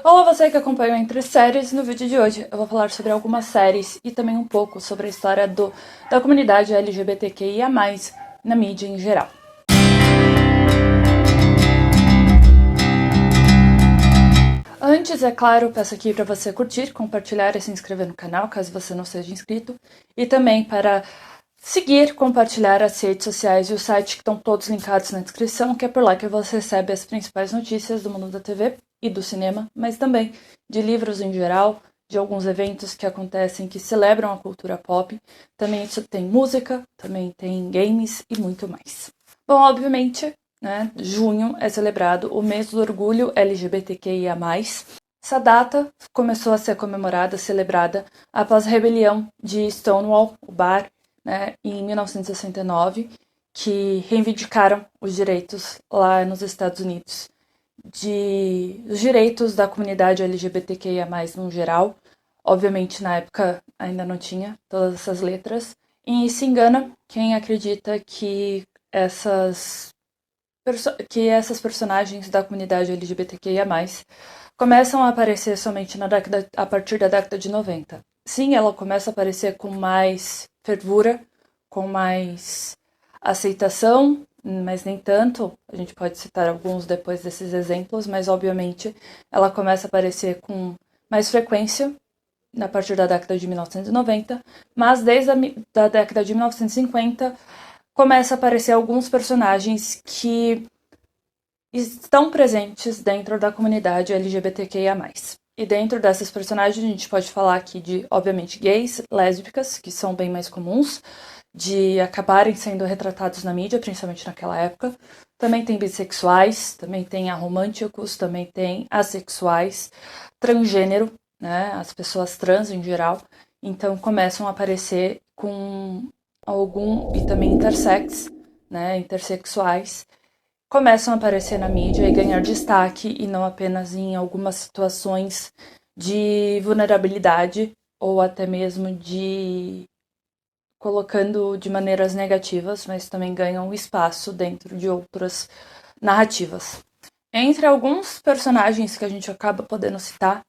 Olá, você que acompanha o Entre Séries. No vídeo de hoje eu vou falar sobre algumas séries e também um pouco sobre a história da comunidade LGBTQIA+, na mídia em geral. Antes, é claro, peço aqui para você curtir, compartilhar e se inscrever no canal, caso você não seja inscrito, e também para seguir, compartilhar as redes sociais e o site que estão todos linkados na descrição, que é por lá que você recebe as principais notícias do mundo da TV e do cinema, mas também de livros em geral, de alguns eventos que acontecem que celebram a cultura pop. Também tem música, também tem games e muito mais. Bom, obviamente, né, junho é celebrado o mês do orgulho LGBTQIA+. Essa data começou a ser comemorada, celebrada após a rebelião de Stonewall, o bar, né, em 1969, que reivindicaram os direitos lá nos Estados Unidos, os direitos da comunidade LGBTQIA+, no geral. Obviamente, na época, ainda não tinha todas essas letras. E se engana quem acredita que essas personagens da comunidade LGBTQIA+, começam a aparecer somente a partir da década de 90. Sim, ela começa a aparecer com mais fervura, com mais aceitação, mas nem tanto. A gente pode citar alguns depois desses exemplos, mas obviamente ela começa a aparecer com mais frequência a partir da década de 1990, mas desde a década de 1950 começa a aparecer alguns personagens que estão presentes dentro da comunidade LGBTQIA+. E dentro dessas personagens a gente pode falar aqui de, obviamente, gays, lésbicas, que são bem mais comuns, de acabarem sendo retratados na mídia, principalmente naquela época. Também tem bissexuais, também tem aromânticos, também tem assexuais, transgênero, né, as pessoas trans em geral. Então começam a aparecer com e também intersex, né, intersexuais, começam a aparecer na mídia e ganhar destaque, e não apenas em algumas situações de vulnerabilidade ou até mesmo de colocando de maneiras negativas, mas também ganham espaço dentro de outras narrativas. Entre alguns personagens que a gente acaba podendo citar,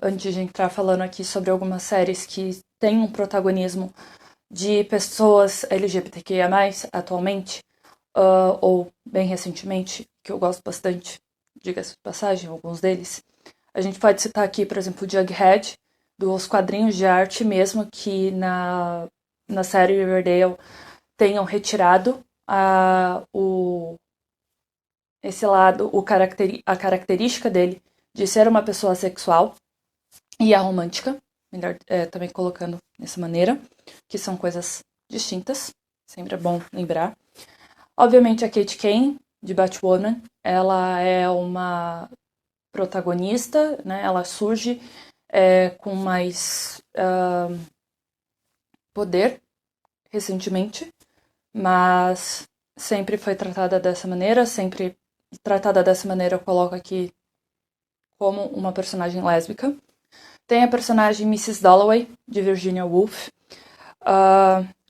antes de entrar falando aqui sobre algumas séries que têm um protagonismo de pessoas LGBTQIA+, atualmente, ou bem recentemente, que eu gosto bastante, diga-se de passagem, alguns deles. A gente pode citar aqui, por exemplo, o Jughead, dos quadrinhos de arte, mesmo que na série Riverdale tenham retirado esse lado, a característica dele de ser uma pessoa sexual e aromântica, melhor também colocando dessa maneira, que são coisas distintas, sempre é bom lembrar. Obviamente a Kate Kane, de Batwoman, ela é uma protagonista, né? Ela surge com mais poder recentemente, mas sempre foi tratada dessa maneira, eu coloco aqui como uma personagem lésbica. Tem a personagem Mrs. Dalloway, de Virginia Woolf,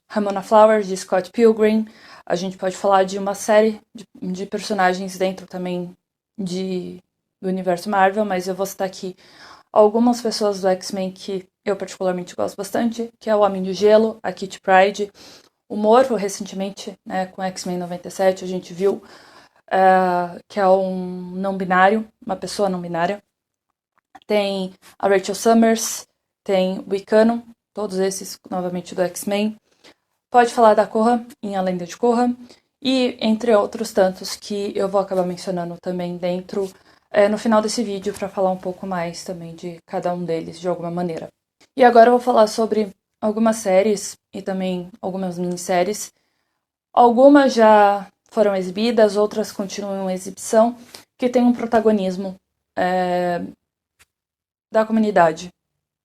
Ramona Flowers, de Scott Pilgrim. A gente pode falar de uma série de personagens dentro também do universo Marvel, mas eu vou citar aqui algumas pessoas do X-Men que eu particularmente gosto bastante, que é o Homem de Gelo, a Kitty Pryde, o Morpho, recentemente, né, com X-Men 97, a gente viu que é um não binário, uma pessoa não binária. Tem a Rachel Summers, tem o Wiccan, todos esses, novamente, do X-Men. Pode falar da Korra, em A Lenda de Korra, e entre outros tantos que eu vou acabar mencionando também no final desse vídeo, para falar um pouco mais também de cada um deles, de alguma maneira. E agora eu vou falar sobre algumas séries e também algumas minisséries. Algumas já foram exibidas, outras continuam em exibição, que tem um protagonismo da comunidade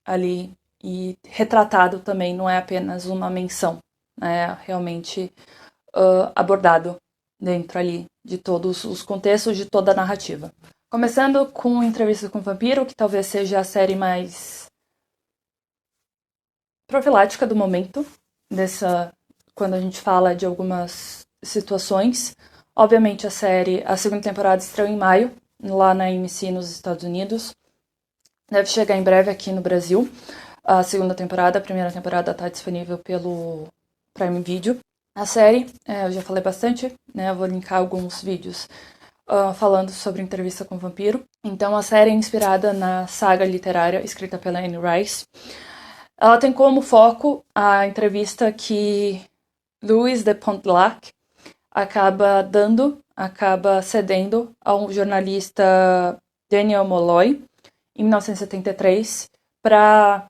ali, e retratado também, não é apenas uma menção, né, realmente abordado dentro ali de todos os contextos, de toda a narrativa. Começando com Entrevista com o Vampiro, que talvez seja a série mais profilática do momento, quando a gente fala de algumas situações. Obviamente a segunda temporada estreou em maio, lá na AMC nos Estados Unidos. Deve chegar em breve aqui no Brasil. A segunda temporada, a primeira temporada está disponível pelo Prime Video. A série, eu já falei bastante, né? Eu vou linkar alguns vídeos falando sobre entrevista com o vampiro. Então, a série é inspirada na saga literária escrita pela Anne Rice. Ela tem como foco a entrevista que Louis de Pontlac acaba cedendo ao jornalista Daniel Molloy em 1973 para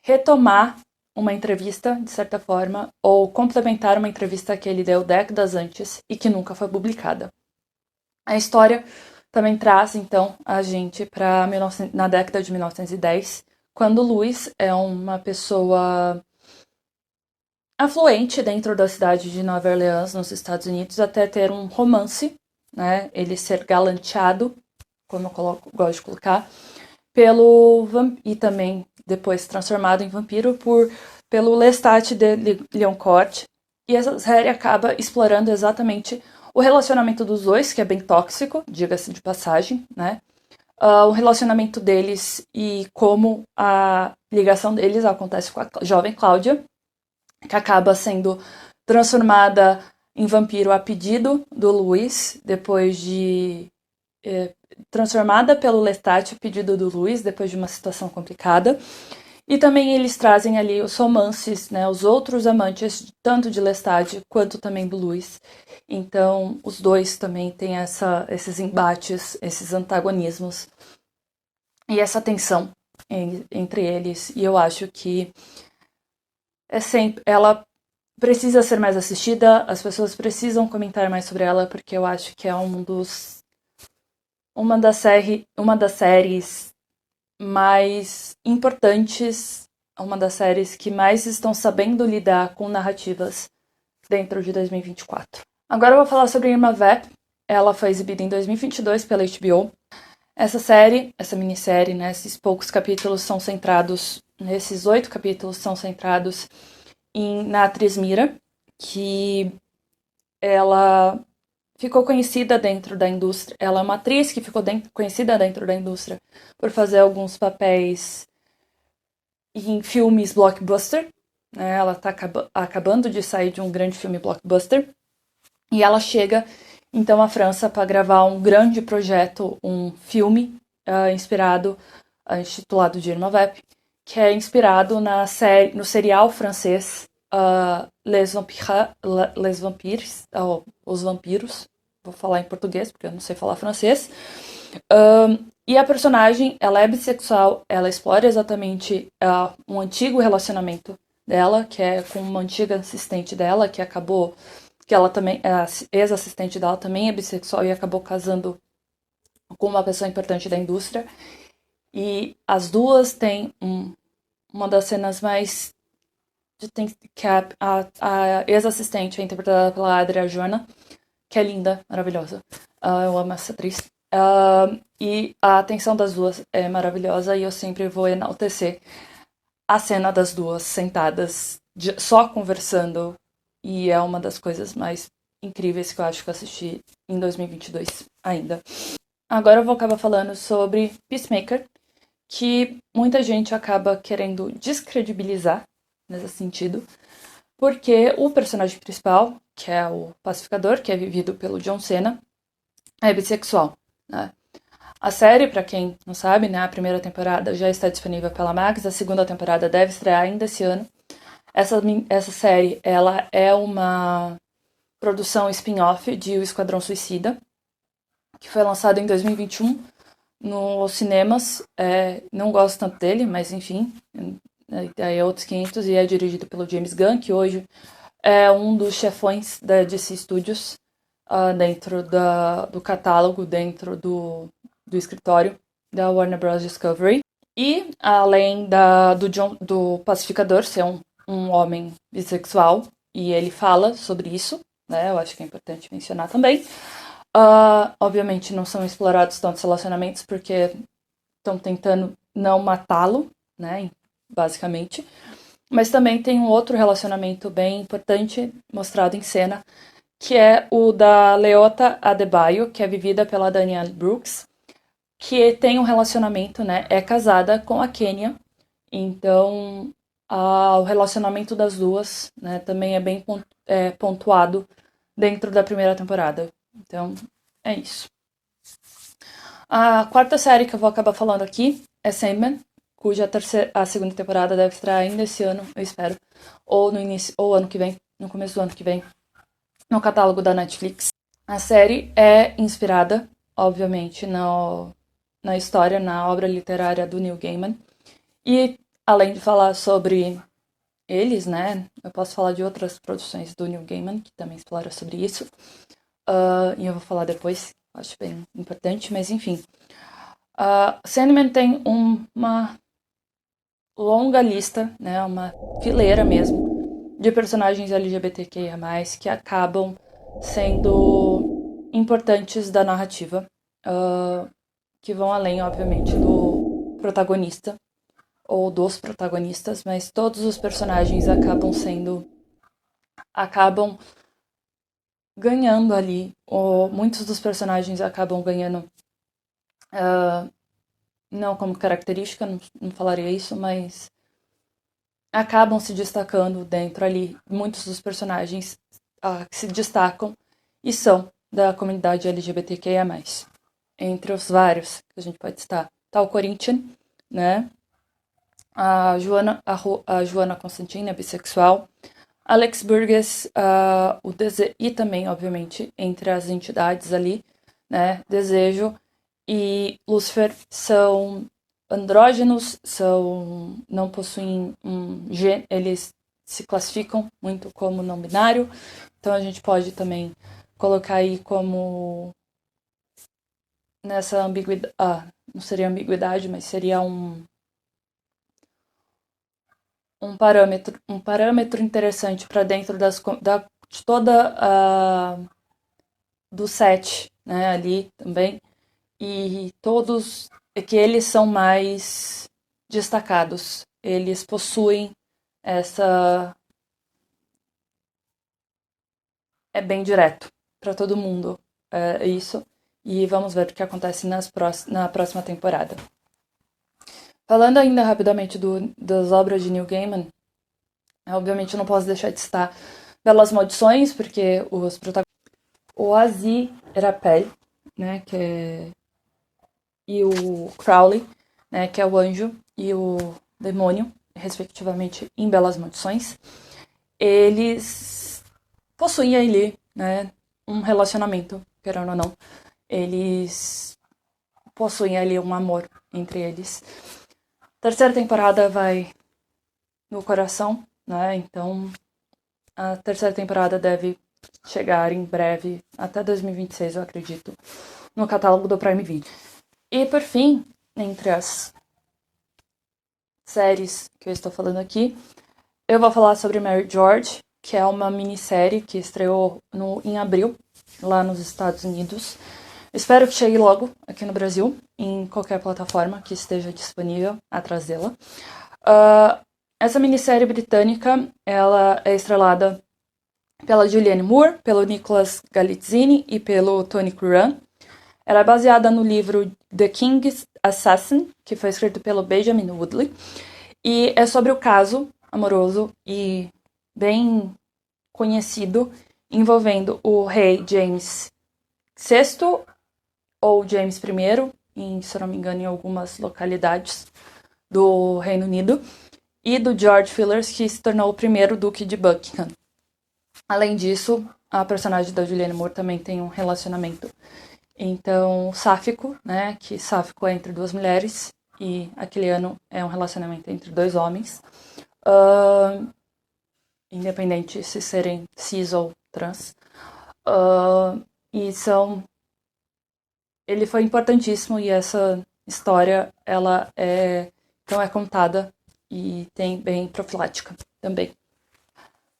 retomar uma entrevista, de certa forma, ou complementar uma entrevista que ele deu décadas antes e que nunca foi publicada. A história também traz, então, a gente para na década de 1910, quando Louis é uma pessoa afluente dentro da cidade de Nova Orleans, nos Estados Unidos, até ter um romance, né? Ele ser galanteado, como eu gosto de colocar, e também depois transformado em vampiro pelo Lestat de Lioncourt. E essa série acaba explorando exatamente o relacionamento dos dois, que é bem tóxico, diga-se de passagem, né? O relacionamento deles e como a ligação deles acontece com a jovem Cláudia, que acaba sendo transformada em vampiro a pedido do Luiz, depois de transformada pelo Lestat a pedido do Luiz, depois de uma situação complicada. E também eles trazem ali os romances, né, os outros amantes, tanto de Lestat quanto também do Luiz. Então, os dois também têm esses embates, esses antagonismos e essa tensão entre eles. E eu acho que ela precisa ser mais assistida, as pessoas precisam comentar mais sobre ela, porque eu acho que é uma das séries mais importantes, uma das séries que mais estão sabendo lidar com narrativas dentro de 2024. Agora eu vou falar sobre Irma Vep. Ela foi exibida em 2022 pela HBO. Essa minissérie, né, esses poucos capítulos são centrados, nesses 8 capítulos são centrados na atriz Mira, que ela ficou conhecida dentro da indústria. Ela é uma atriz que ficou conhecida dentro da indústria por fazer alguns papéis em filmes blockbuster. Né? Ela está acabando de sair de um grande filme blockbuster. E ela chega, então, à França para gravar um grande projeto, um filme intitulado de Irma Vep, que é inspirado no serial francês Les Vampires, Os Vampiros. Vou falar em português, porque eu não sei falar francês. E a personagem, ela é bissexual, ela explora exatamente um antigo relacionamento dela, que é com uma antiga assistente dela, que ela também, a ex-assistente dela também é bissexual e acabou casando com uma pessoa importante da indústria. E as duas têm uma das cenas mais que a ex-assistente é interpretada pela Adria Arjona, que é linda, maravilhosa. Eu amo essa atriz. E a atenção das duas é maravilhosa e eu sempre vou enaltecer a cena das duas sentadas, só conversando. E é uma das coisas mais incríveis que eu acho que eu assisti em 2022 ainda. Agora eu vou acabar falando sobre Peacemaker, que muita gente acaba querendo descredibilizar nesse sentido, porque o personagem principal, que é o pacificador, que é vivido pelo John Cena, é bissexual, né? A série, para quem não sabe, né, a primeira temporada já está disponível pela Max, a segunda temporada deve estrear ainda esse ano. Essa série, ela é uma produção spin-off de O Esquadrão Suicida, que foi lançado em 2021 nos cinemas. Não gosto tanto dele, mas enfim, é outros 500, e é dirigido pelo James Gunn, que hoje é um dos chefões da DC Studios, dentro do catálogo, dentro do escritório da Warner Bros. Discovery. E além do pacificador ser um homem bissexual, e ele fala sobre isso, né? Eu acho que é importante mencionar também. Obviamente não são explorados tantos relacionamentos porque estão tentando não matá-lo, né? Basicamente. Mas também tem um outro relacionamento bem importante mostrado em cena, que é o da Leota Adebayo, que é vivida pela Danielle Brooks, que tem um relacionamento, né, é casada com a Kenya, então o relacionamento das duas, né, também é bem pontuado dentro da primeira temporada. Então, é isso. A quarta série que eu vou acabar falando aqui é Sandman, cuja a segunda temporada deve estrear ainda esse ano, eu espero, ou no início, ou ano que vem, no começo do ano que vem, no catálogo da Netflix. A série é inspirada, obviamente, na história, na obra literária do Neil Gaiman. E, além de falar sobre eles, né, eu posso falar de outras produções do Neil Gaiman, que também exploram sobre isso. E eu vou falar depois, acho bem importante, mas enfim. Sandman tem uma longa lista, né, uma fileira mesmo, de personagens LGBTQIA+, que acabam sendo importantes da narrativa, que vão além, obviamente, do protagonista, ou dos protagonistas, mas todos os personagens acabam ganhando ali, ou muitos dos personagens acabam ganhando, não como característica, não falaria isso, mas acabam se destacando dentro ali. Muitos dos personagens que se destacam e são da comunidade LGBTQIA+. Entre os vários que a gente pode citar, tá o Corinthian, né? A Joana Constantine, bissexual. Alex Burgess, e também, obviamente, entre as entidades ali, né? Desejo e Lucifer são andrógenos, não possuem eles se classificam muito como não binário, então a gente pode também colocar aí como nessa ambiguidade, não seria ambiguidade, mas seria um parâmetro interessante para dentro de toda do set, né, ali também, e todos que eles são mais destacados, eles possuem essa é bem direto para todo mundo, isso, e vamos ver o que acontece na próxima temporada. Falando ainda rapidamente das obras de Neil Gaiman, obviamente eu não posso deixar de citar Belas Maldições, porque os protagonistas... O Aziraphale, né, e o Crowley, né, que é o anjo e o demônio, respectivamente, em Belas Maldições, eles possuem ali, né, um relacionamento, querendo ou não. Eles possuem ali um amor entre eles. Terceira temporada vai no coração, né? Então a terceira temporada deve chegar em breve, até 2026, eu acredito, no catálogo do Prime Video. E por fim, entre as séries que eu estou falando aqui, eu vou falar sobre Mary George, que é uma minissérie que estreou em abril, lá nos Estados Unidos. Espero que chegue logo aqui no Brasil, em qualquer plataforma que esteja disponível a trazê-la. Essa minissérie britânica, ela é estrelada pela Julianne Moore, pelo Nicholas Galitzine e pelo Tony Curran. Ela é baseada no livro The King's Assassin, que foi escrito pelo Benjamin Woodley, e é sobre o caso amoroso e bem conhecido envolvendo o rei James VI ou James I, se eu não me engano, em algumas localidades do Reino Unido, e do George Villiers, que se tornou o primeiro Duque de Buckingham. Além disso, a personagem da Julianne Moore também tem um relacionamento então sáfico, né, que sáfico é entre duas mulheres e aquiliano é um relacionamento entre dois homens, independente se serem cis ou trans. E ele foi importantíssimo e essa história ela é contada e tem bem profilática também.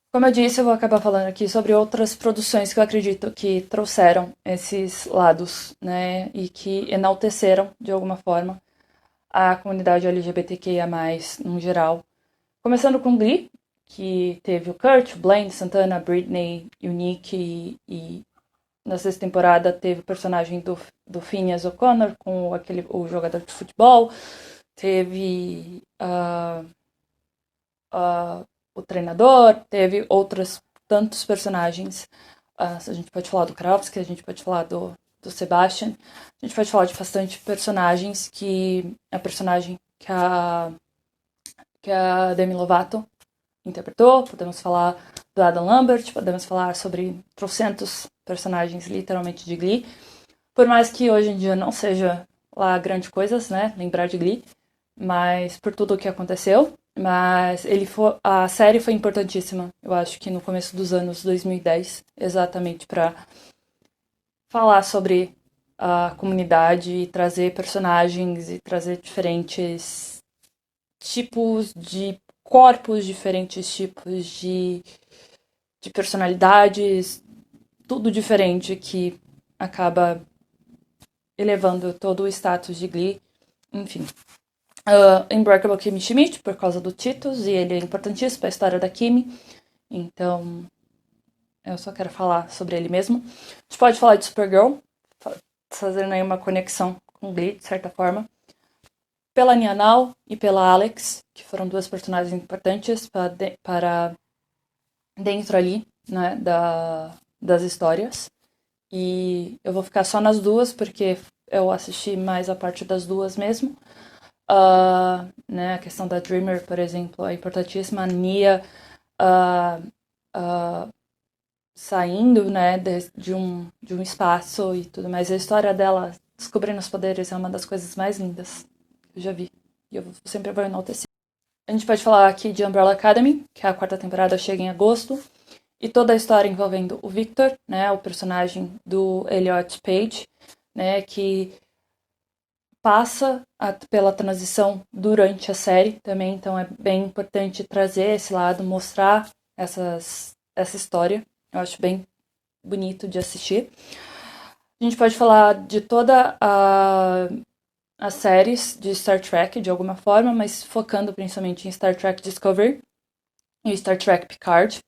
Como eu disse, eu vou acabar falando aqui sobre outras produções que eu acredito que trouxeram esses lados, né, e que enalteceram, de alguma forma, a comunidade LGBTQIA+, no geral. Começando com Glee, que teve o Kurt, o Blaine, Santana, a Britney e o Nick, e na sexta temporada teve o personagem do Phineas O'Connor com o jogador de futebol, teve o treinador, teve outros tantos personagens. A gente pode falar do Kravsky, a gente pode falar do Sebastian, a gente pode falar de bastante personagens que a personagem que a Demi Lovato interpretou, podemos falar do Adam Lambert, podemos falar sobre trocentos personagens literalmente de Glee, por mais que hoje em dia não seja lá grande coisas, né, lembrar de Glee, mas por tudo o que aconteceu, mas a série foi importantíssima, eu acho que no começo dos anos 2010, exatamente para falar sobre a comunidade e trazer personagens e trazer diferentes tipos de corpos, diferentes tipos de personalidades, tudo diferente que acaba elevando todo o status de Glee, enfim. Unbreakable Kimmy Schmidt, por causa do Titus, e ele é importantíssimo para a história da Kimmy, então eu só quero falar sobre ele mesmo. A gente pode falar de Supergirl, fazendo aí uma conexão com Glee, de certa forma. Pela Nianal e pela Alex, que foram duas personagens importantes para dentro ali, né, das histórias. E eu vou ficar só nas duas, porque eu assisti mais a parte das duas mesmo. Né, a questão da Dreamer, por exemplo, é importantíssima. A Nia saindo, né, de um espaço e tudo mais. A história dela descobrindo os poderes é uma das coisas mais lindas que eu já vi. E eu sempre vou enaltecer. A gente pode falar aqui de Umbrella Academy, que a quarta temporada chega em agosto. E toda a história envolvendo o Victor, né, o personagem do Elliot Page, né, que passa pela transição durante a série também, então é bem importante trazer esse lado, mostrar essa história. Eu acho bem bonito de assistir. A gente pode falar de toda as séries de Star Trek, de alguma forma, mas focando principalmente em Star Trek Discovery e Star Trek Picard,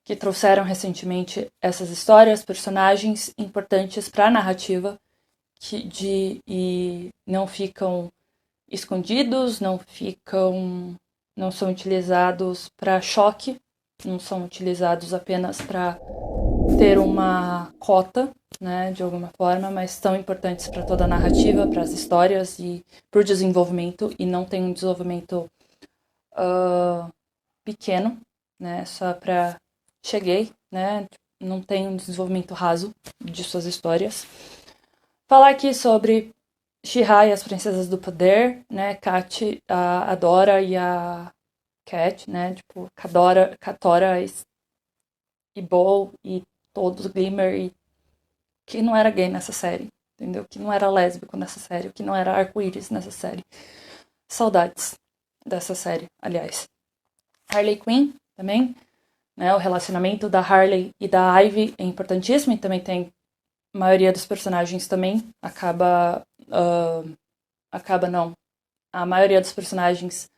que trouxeram recentemente essas histórias, personagens importantes para a narrativa e não ficam escondidos, não são utilizados para choque, não são utilizados apenas para ter uma cota, né, de alguma forma, mas são importantes para toda a narrativa, para as histórias e para o desenvolvimento, e não tem um desenvolvimento pequeno, né, só para cheguei, né, não tem um desenvolvimento raso de suas histórias. Falar aqui sobre She-Ra e as Princesas do Poder, né, Kat, a Dora e a Cat, né, tipo, Katora e Bo e todos, Glimmer, e que não era gay nessa série, entendeu? Que não era lésbico nessa série, que não era arco-íris nessa série. Saudades dessa série, aliás. Harley Quinn também, né, o relacionamento da Harley e da Ivy é importantíssimo, e também tem a maioria dos personagens também a maioria dos personagens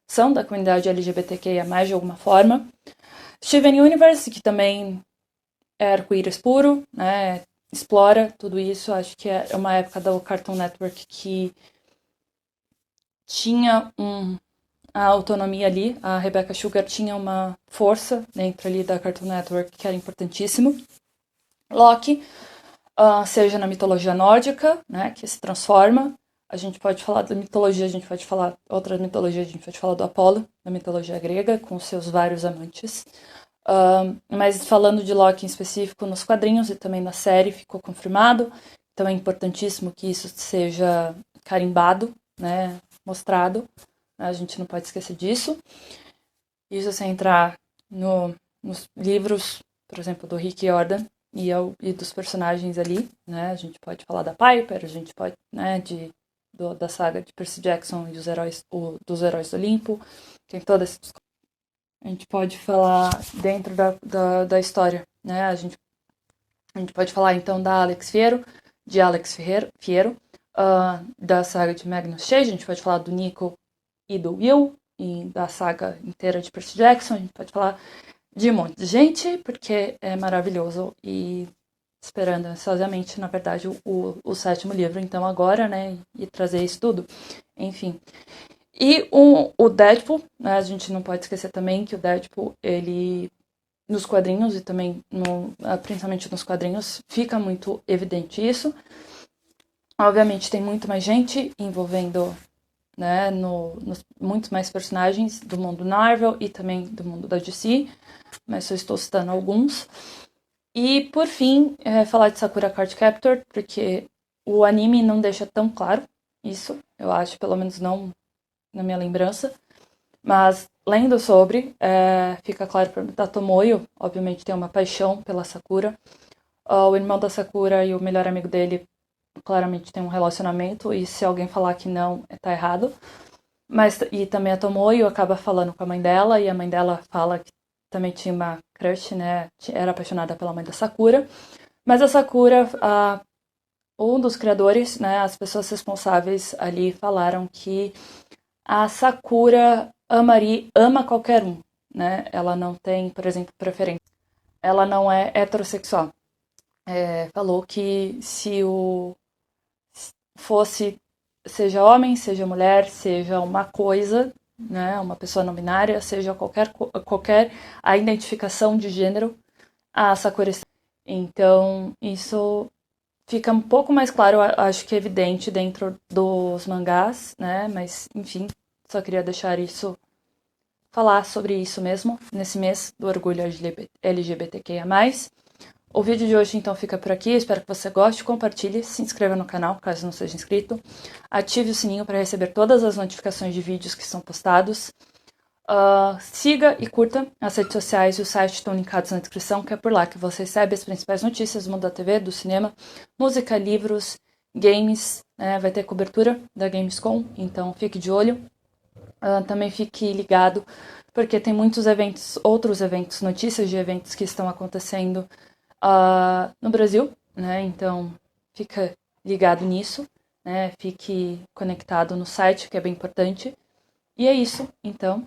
são da comunidade LGBTQIA+, de alguma forma. Steven Universe, que também é arco-íris puro, né, explora tudo isso. Acho que é uma época do Cartoon Network que tinha a autonomia ali. A Rebecca Sugar tinha uma força dentro ali da Cartoon Network que era importantíssimo. Loki, seja na mitologia nórdica, né, que se transforma. A gente pode falar da mitologia, a gente pode falar outra mitologia, a gente pode falar do Apolo, da mitologia grega, com seus vários amantes. Mas falando de Loki em específico, nos quadrinhos e também na série ficou confirmado. Então é importantíssimo que isso seja carimbado, né, mostrado. A gente não pode esquecer disso. Isso sem entrar nos livros, por exemplo, do Rick Riordan e dos personagens ali, né? A gente pode falar da Piper, a gente pode, né, da saga de Percy Jackson e dos Heróis do Olimpo. Tem toda essa. A gente pode falar dentro da história, né? A gente pode falar então da de Alex Fiero, da saga de Magnus Chase. A gente pode falar do Nico e do Will, e da saga inteira de Percy Jackson, a gente pode falar de um monte de gente, porque é maravilhoso e esperando ansiosamente, na verdade, o sétimo livro, então agora, né, e trazer isso tudo, enfim. E o Deadpool, né, a gente não pode esquecer também que o Deadpool, ele, nos quadrinhos e também, principalmente nos quadrinhos, fica muito evidente isso. Obviamente tem muito mais gente envolvendo, né, muitos mais personagens do mundo Marvel e também do mundo da DC, mas só estou citando alguns. E, por fim, falar de Sakura Card Captor, porque o anime não deixa tão claro isso, eu acho, pelo menos não na minha lembrança. Mas, lendo sobre, fica claro para Tomoyo, obviamente tem uma paixão pela Sakura. O irmão da Sakura e o melhor amigo dele claramente tem um relacionamento, e se alguém falar que não, tá errado. E também a Tomoyo acaba falando com a mãe dela, e a mãe dela fala que também tinha uma crush, né? Era apaixonada pela mãe da Sakura. Mas a Sakura, um dos criadores, né? As pessoas responsáveis ali falaram que a Sakura ama qualquer um, né? Ela não tem, por exemplo, preferência. Ela não é heterossexual. Falou que se o fosse, seja homem, seja mulher, seja uma coisa, né, uma pessoa não binária, seja qualquer a identificação de gênero, a Sakura. Então, isso fica um pouco mais claro, acho que é evidente dentro dos mangás, né, mas, enfim, só queria deixar isso, falar sobre isso mesmo, nesse mês do orgulho LGBTQIA+. O vídeo de hoje, então, fica por aqui. Espero que você goste. Compartilhe, se inscreva no canal, caso não seja inscrito. Ative o sininho para receber todas as notificações de vídeos que são postados. Siga e curta as redes sociais e o site estão linkados na descrição, que é por lá que você recebe as principais notícias do mundo da TV, do cinema, música, livros, games. Vai ter cobertura da Gamescom, então fique de olho. Também fique ligado, porque tem muitos eventos, outros eventos, notícias de eventos que estão acontecendo no Brasil, né? Então fica ligado nisso, né? Fique conectado no site, que é bem importante. E é isso, então.